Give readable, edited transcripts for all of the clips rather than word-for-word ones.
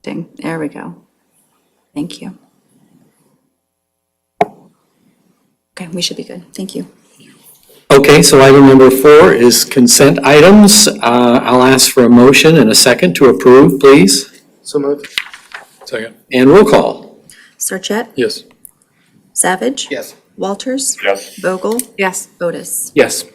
There we go. Thank you. Okay, we should be good. Thank you. Okay, so item number 4 is consent items. I'll ask for a motion and a second to approve, please. So moved. Second. And roll call. Sarchet? Yes. Savage? Yes. Walters? Yes. Vogel? Yes. Otis? Yes.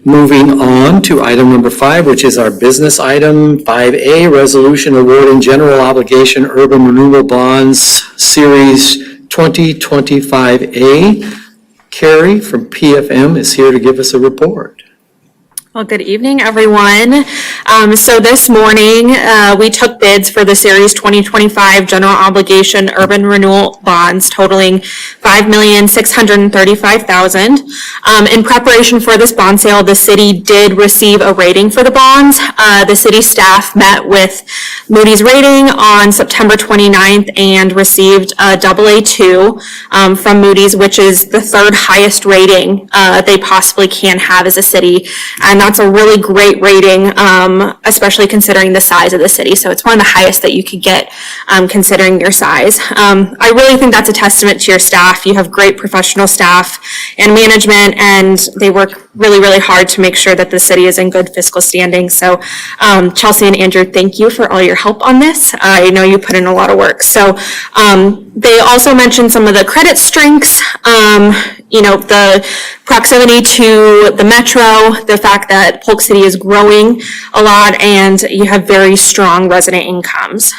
Moving on to item number 5, which is our business item, 5A, resolution awarding general obligation urban renewal bonds, series 2025A. Carrie from PFM is here to give us a report. Well, good evening, everyone. So this morning, we took bids for the Series 2025 General Obligation Urban Renewal Bonds totaling $5,635,000. In preparation for this bond sale, the city did receive a rating for the bonds. The city staff met with Moody's rating on September 29th and received a AA2 from Moody's, which is the third highest rating they possibly can have as a city. And that's a really great rating, especially considering the size of the city. So it's one of the highest that you could get considering your size. I really think that's a testament to your staff. You have great professional staff and management, and they work really, really hard to make sure that the city is in good fiscal standing. So Chelsea and Andrew, thank you for all your help on this. I know you put in a lot of work. So they also mentioned some of the credit strengths, the proximity to the metro, the fact that Polk City is growing a lot, and you have very strong resident incomes.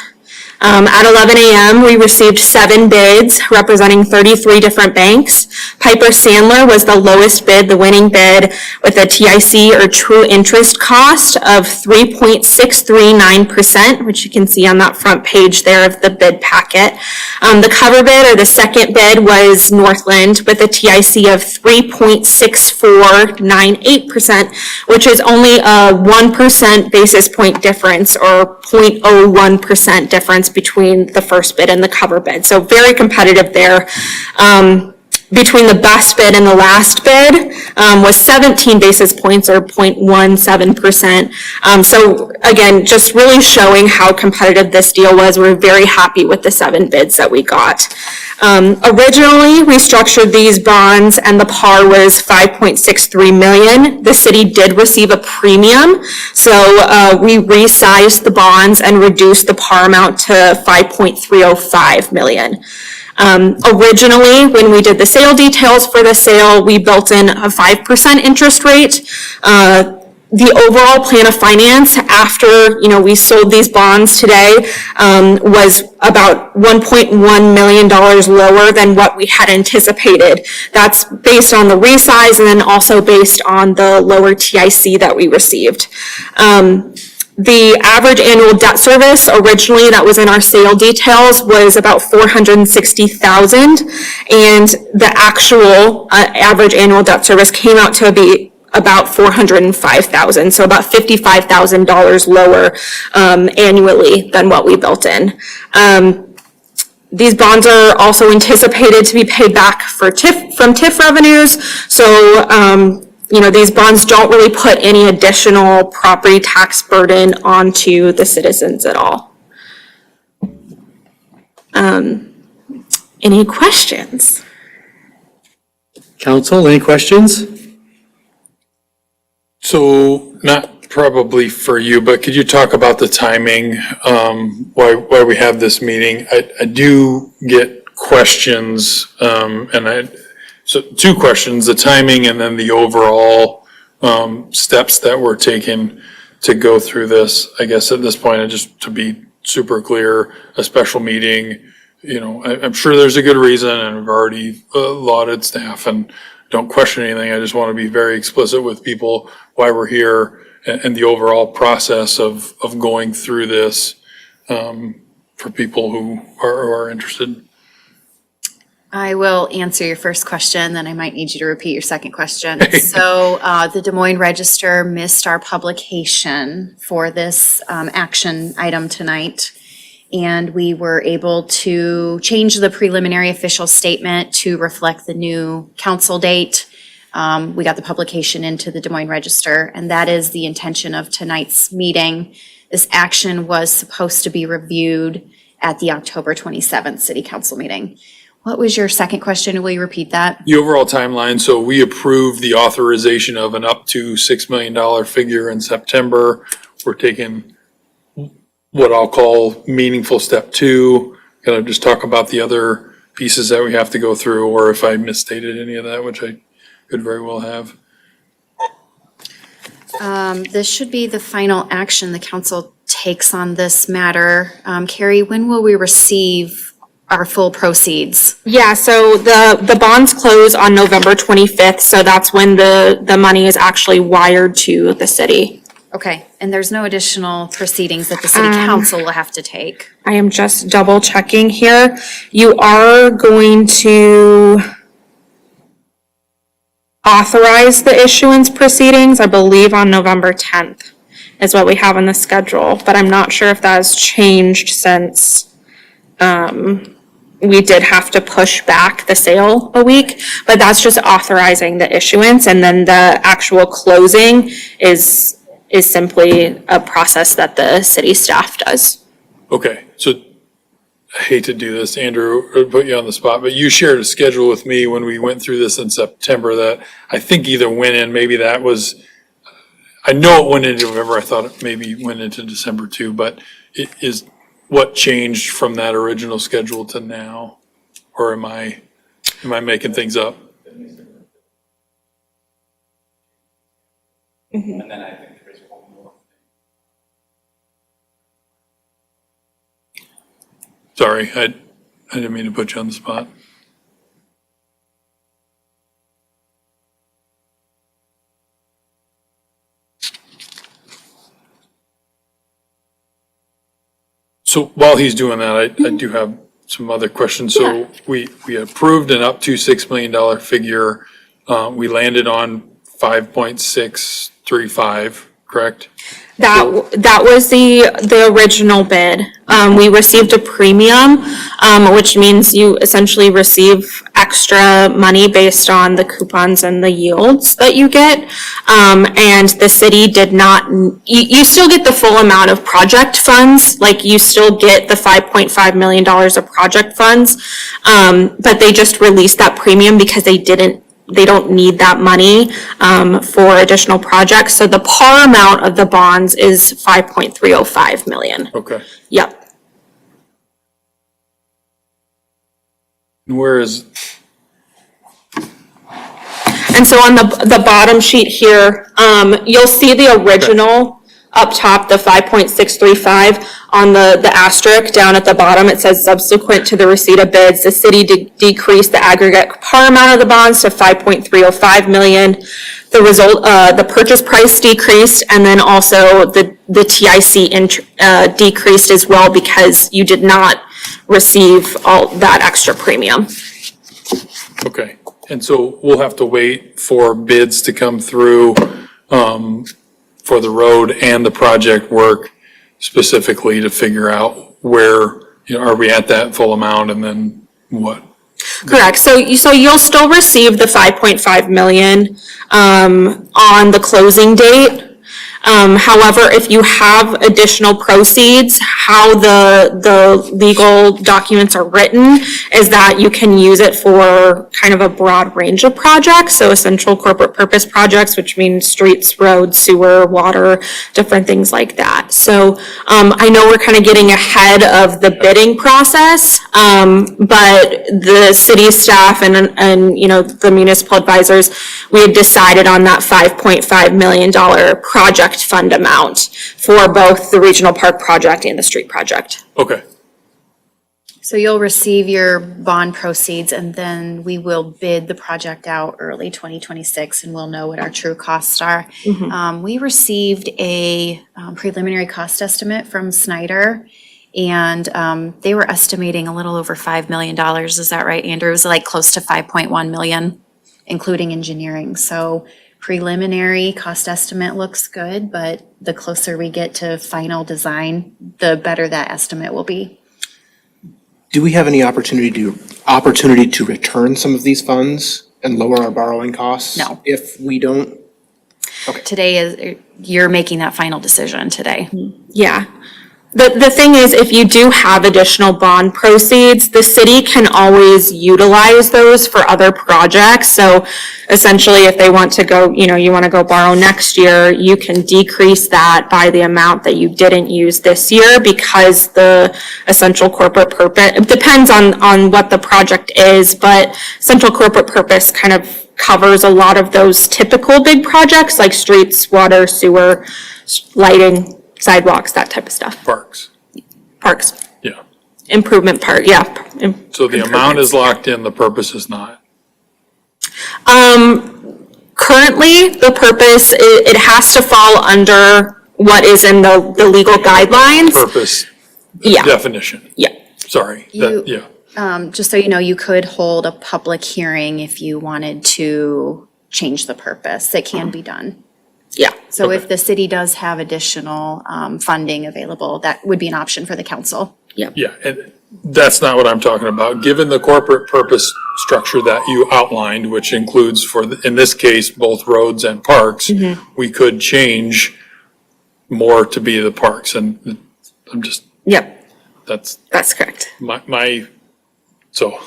At 11 a.m., we received 7 bids representing 33 different banks. Piper Sandler was the lowest bid, the winning bid, with a TIC or true interest cost of 3.639%, which you can see on that front page there of the bid packet. The cover bid or the second bid was Northland with a TIC of 3.6498%, which is only a 1% basis point difference or 0.01% difference between the first bid and the cover bid. So very competitive there. Between the best bid and the last bid was 17 basis points or 0.17%. So again, just really showing how competitive this deal was. We're very happy with the 7 bids that we got. Originally, we structured these bonds and the par was $5.63 million. The city did receive a premium, so we resized the bonds and reduced the par amount to $5.305 million. Originally, when we did the sale details for the sale, we built in a 5% interest rate. The overall plan of finance after, we sold these bonds today, was about $1.1 million lower than what we had anticipated. That's based on the resize and then also based on the lower TIC that we received. The average annual debt service originally that was in our sale details was about $460,000, and the actual average annual debt service came out to be about $405,000, so about $55,000 lower annually than what we built in. These bonds are also anticipated to be paid back from TIF revenues, so these bonds don't really put any additional property tax burden onto the citizens at all. Any questions? Council, any questions? So not probably for you, but could you talk about the timing, why we have this meeting? I do get questions, so 2 questions, the timing and then the overall steps that we're taking to go through this. I guess at this point, just to be super clear, a special meeting, I'm sure there's a good reason, and we've already lauded staff and don't question anything. I just want to be very explicit with people why we're here and the overall process of going through this for people who are interested. I will answer your first question, then I might need you to repeat your second question. So the Des Moines Register missed our publication for this action item tonight, and we were able to change the preliminary official statement to reflect the new council date. We got the publication into the Des Moines Register, and that is the intention of tonight's meeting, This action was supposed to be reviewed at the October 27th City Council meeting. What was your second question? Will you repeat that? The overall timeline, so we approved the authorization of an up to $6 million figure in September. We're taking what I'll call meaningful step 2, kind of just talk about the other pieces that we have to go through, or if I misstated any of that, which I could very well have. This should be the final action the council takes on this matter. Carrie, when will we receive our full proceeds? Yeah, so the bonds close on November 25th, so that's when the money is actually wired to the city. Okay, and there's no additional proceedings that the city council will have to take? I am just double checking here. You are going to authorize the issuance proceedings, I believe on November 10th is what we have on the schedule, but I'm not sure if that has changed since we did have to push back the sale a week, but that's just authorizing the issuance, and then the actual closing is simply a process that the city staff does. Okay, so I hate to do this, Andrew, or put you on the spot, but you shared a schedule with me when we went through this in September that I think either went in, maybe that was, I know it went into November, I thought it maybe went into December too, but it is, what changed from that original schedule to now? Or am I making things up? And then I think there's one more. Sorry, I didn't mean to put you on the spot. So while he's doing that, I do have some other questions. So we approved an up to $6 million figure. We landed on 5.635, correct? That was the original bid. We received a premium, which means you essentially receive extra money based on the coupons and the yields that you get. And the city did not, you still get the full amount of project funds, like you still get the $5.5 million of project funds. But they just released that premium because they don't need that money for additional projects. So the par amount of the bonds is 5.305 million. Okay. Yep. Where is, And so on the bottom sheet here, you'll see the original up top, the 5.635. On the asterisk down at the bottom, it says subsequent to the receipt of bids, the city decreased the aggregate par amount of the bonds to 5.305 million. The result, the purchase price decreased, and then also the TIC decreased as well because you did not receive all that extra premium. okay. And so we'll have to wait for bids to come through for the road and the project work specifically to figure out where, are we at that full amount and then what? Correct. So you'll still receive the 5.5 million on the closing date. However, if you have additional proceeds, how the legal documents are written is that you can use it for kind of a broad range of projects. So essential corporate purpose projects, which means streets, roads, sewer, water, different things like that. So I know we're kind of getting ahead of the bidding process, but the city staff and the municipal advisors, we had decided on that $5.5 million project fund amount for both the regional park project and the street project. Okay, So you'll receive your bond proceeds and then we will bid the project out early 2026 and we'll know what our true costs are. We received a preliminary cost estimate from Snyder and they were estimating a little over $5 million. Is that right, Andrew? It was like close to 5.1 million, including engineering. So preliminary cost estimate looks good, but the closer we get to final design, the better that estimate will be. Do we have any opportunity to return some of these funds and lower our borrowing costs? No. If we don't? Today is, you're making that final decision today. Yeah. The thing is, if you do have additional bond proceeds, the city can always utilize those for other projects. So essentially, if they want to go, you want to go borrow next year, you can decrease that by the amount that you didn't use this year, because the essential corporate purpose, it depends on what the project is, but central corporate purpose kind of covers a lot of those typical big projects like streets, water, sewer, lighting, sidewalks, that type of stuff. Parks, Parks, yeah. improvement part, yeah. So the amount is locked in, the purpose is not. Currently, the purpose, it has to fall under what is in the legal guidelines. Purpose Yeah, definition, yeah. sorry, You- yeah. Just so you know, you could hold a public hearing if you wanted to change the purpose. It can be done. Yeah. So if the city does have additional funding available, that would be an option for the council. Yeah, and that's not what I'm talking about. Given the corporate purpose structure that you outlined, which includes in this case, both roads and parks, we could change more to be the parks, and I'm just, Yep, that's that's correct. so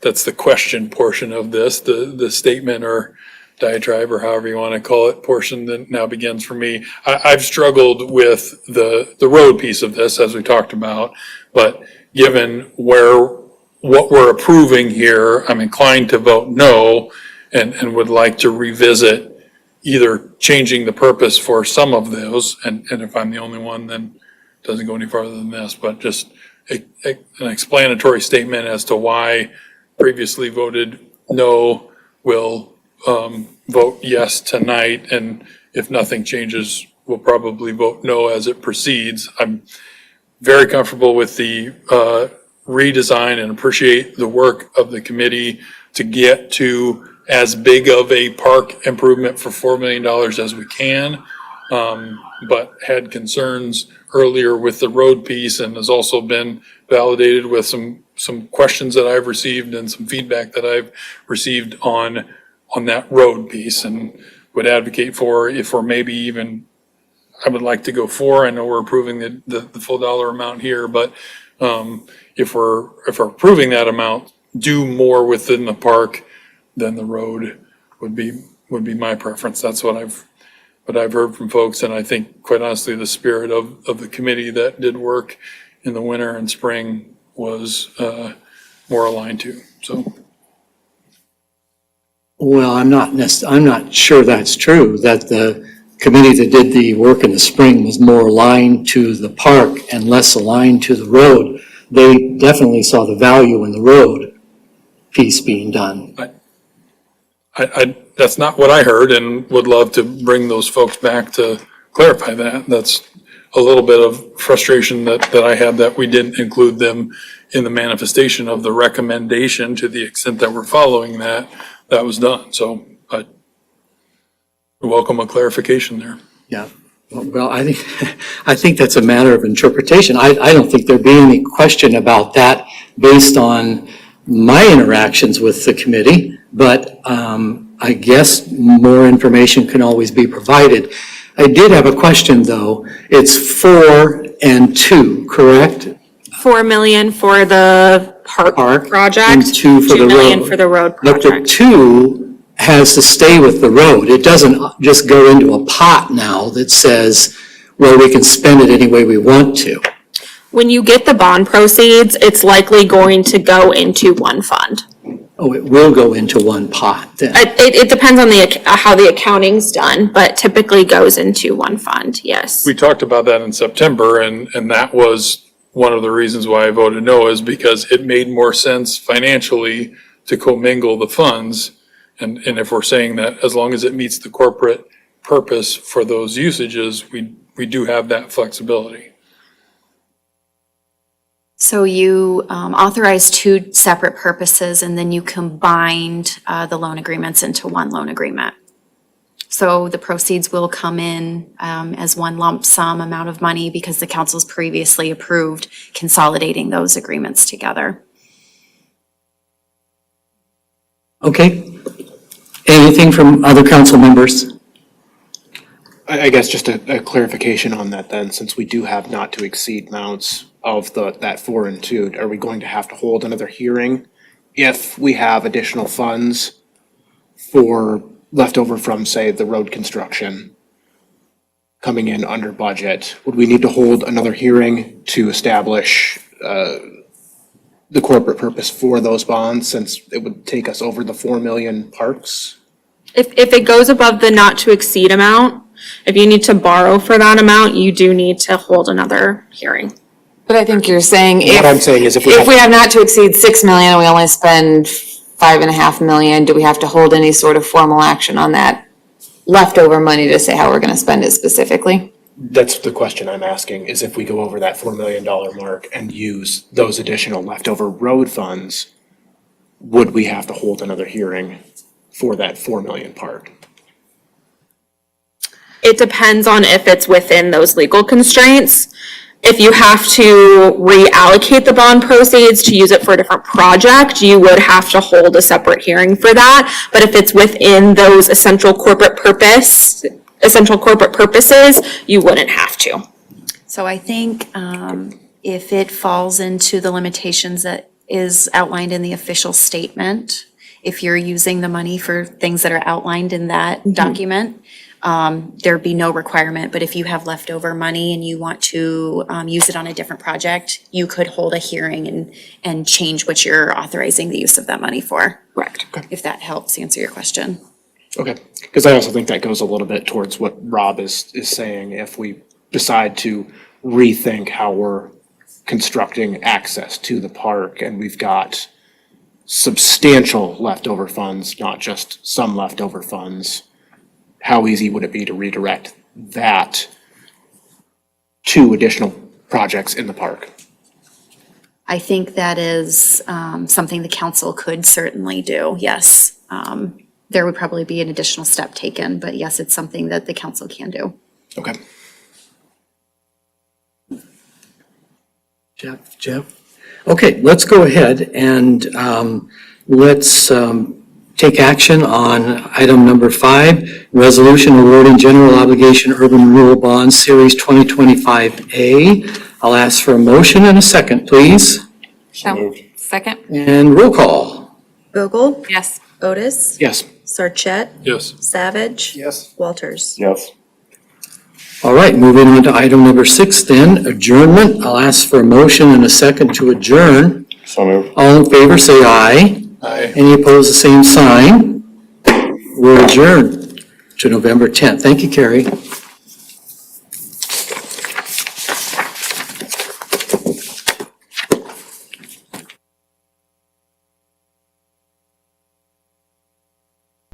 that's the question portion of this, the statement or diatribe, or however you want to call it, portion that now begins for me. I've struggled with the road piece of this, as we talked about, but given what we're approving here, I'm inclined to vote no, and would like to revisit either changing the purpose for some of those, and if I'm the only one, then it doesn't go any farther than this, but just an explanatory statement as to why previously voted no will vote yes tonight, and if nothing changes, we'll probably vote no as it proceeds. I'm very comfortable with the redesign and appreciate the work of the committee to get to as big of a park improvement for $4 million as we can, but had concerns earlier with the road piece, and has also been validated with some questions that I've received and some feedback that I've received on that road piece, and would advocate for, if we're maybe even, I would like to go for, I know we're approving the full dollar amount here, but if we're approving that amount, do more within the park than the road would be my preference. That's what I've heard from folks, and I think, quite honestly, the spirit of the committee that did work in the winter and spring was more aligned to, so. Well, I'm not sure that's true, that the committee that did the work in the spring was more aligned to the park and less aligned to the road. They definitely saw the value in the road piece being done. That's not what I heard, and would love to bring those folks back to clarify that. That's a little bit of frustration that I had, that we didn't include them in the manifestation of the recommendation, to the extent that we're following that was done. So I welcome a clarification there. Yeah, well, I think that's a matter of interpretation. I don't think there'd be any question about that based on my interactions with the committee, but I guess more information can always be provided. I did have a question, though. It's 4 and 2, correct? 4 million for the park project. And 2 for the road. 2 million for the road But the project. 2 has to stay with the road. It doesn't just go into a pot now that says, well, we can spend it any way we want to. When you get the bond proceeds, it's likely going to go into one fund. Oh, it will go into one pot then. It depends on how the accounting's done, but typically goes into one fund, yes. We talked about that in September, and that was one of the reasons why I voted no, is because it made more sense financially to commingle the funds. And if we're saying that as long as it meets the corporate purpose for those usages, we do have that flexibility. So you authorized 2 separate purposes, and then you combined the loan agreements into one loan agreement. So the proceeds will come in as one lump sum amount of money, because the council's previously approved consolidating those agreements together. Okay. Anything from other council members? I guess just a clarification on that then, since we do have not to exceed amounts of that 4 and 2, are we going to have to hold another hearing if we have additional funds for leftover from, say, the road construction coming in under budget? Would we need to hold another hearing to establish the corporate purpose for those bonds, since it would take us over the 4 million parks? If it goes above the not to exceed amount, if you need to borrow for that amount, you do need to hold another hearing. But I think you're saying What I'm saying is if we have not to exceed 6 million and we only spend 5.5 million, do we have to hold any sort of formal action on that leftover money to say how we're gonna spend it specifically? That's the question I'm asking, is if we go over that $4 million mark and use those additional leftover road funds, would we have to hold another hearing for that 4 million part? It depends on if it's within those legal constraints. If you have to reallocate the bond proceeds to use it for a different project, you would have to hold a separate hearing for that. But if it's within those essential corporate purposes, you wouldn't have to. So I think if it falls into the limitations that is outlined in the official statement, if you're using the money for things that are outlined in that document, there'd be no requirement. But if you have leftover money and you want to use it on a different project, you could hold a hearing and change what you're authorizing the use of that money for. Correct. If that helps answer your question. Okay, because I also think that goes a little bit towards what Rob is saying. If we decide to rethink how we're constructing access to the park and we've got substantial leftover funds, not just some leftover funds, how easy would it be to redirect that to additional projects in the park? I think that is something the council could certainly do, yes. There would probably be an additional step taken, but yes, it's something that the council can do. Okay. Jeff? Okay, let's go ahead and let's take action on item number 5, resolution awarding general obligation urban renewal bonds series 2025A. I'll ask for a motion and a second, please. Second? And roll call. Vogel? Yes. Otis? Yes. Sarchet? Yes. Savage? Yes. Walters? Yes. All right, moving on to item number 6 then, adjournment. I'll ask for a motion and a second to adjourn. So moved. All in favor, say aye. Aye. Any opposed, the same sign. We're adjourned to November 10th. Thank you, Carrie.